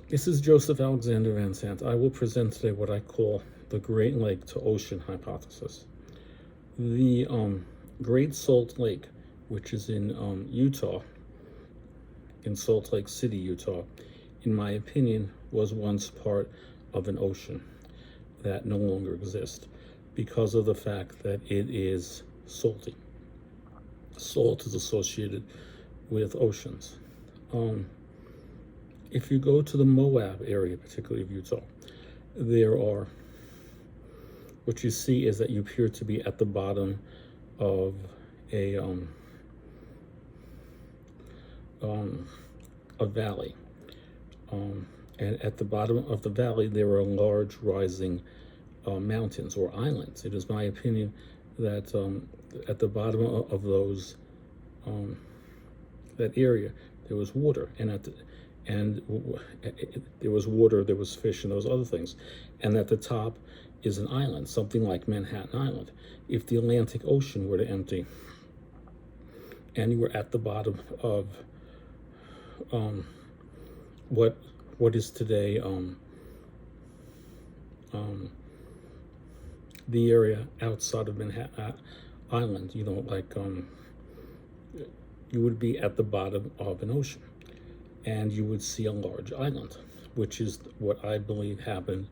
This is Joseph Alexander Van Sant. I will present today what I call the Great Lake to Ocean hypothesis. The Great Salt Lake, which is in Utah, in Salt Lake City, Utah, in my opinion, was once part of an ocean that no longer exists because of the fact that it is salty. Salt is associated with oceans. If you go to the Moab area, particularly of Utah, what you see is that you appear to be at the bottom of a valley. And at the bottom of the valley, there are large rising mountains or islands. It is my opinion that at the bottom of those, that area, there was water, and there was water, there was fish, and those other things. And at the top is an island, something like Manhattan Island. If the Atlantic Ocean were to empty, and you were at the bottom of what is today the area outside of Manhattan Island, you would be at the bottom of an ocean, and you would see a large island, which is what I believe happened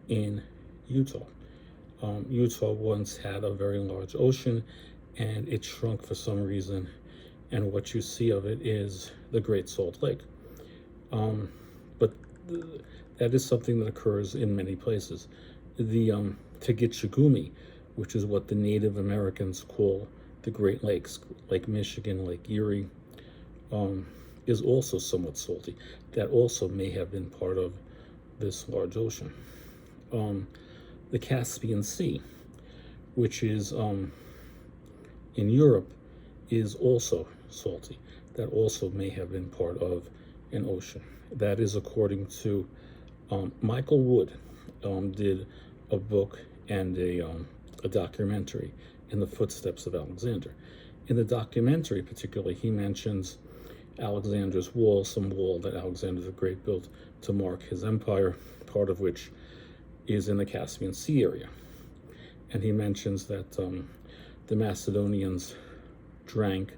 in Utah. Utah once had a very large ocean, and it shrunk for some reason, and what you see of it is the Great Salt Lake. But that is something that occurs in many places. The Tegitchagumi, which is what the Native Americans call the Great Lakes, Lake Michigan, Lake Erie, is also somewhat salty. That also may have been part of this large ocean. The Caspian Sea, which is in Europe, is also salty. That also may have been part of an ocean. That is according to Michael Wood, did a book and a documentary in the footsteps of Alexander. In the documentary particularly, he mentions Alexander's wall, some wall that Alexander the Great built to mark his empire, part of which is in the Caspian Sea area. And he mentions that the Macedonians drank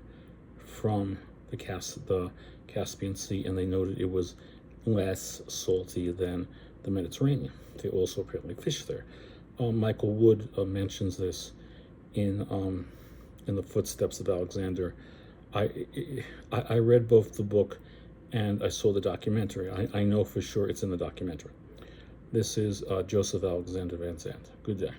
from the Caspian Sea, and they noted it was less salty than the Mediterranean. They also apparently fished there. Michael Wood mentions this in the footsteps of Alexander. I read both the book and I saw the documentary. I know for sure it's in the documentary. This is Joseph Alexander Van Sant. Good day.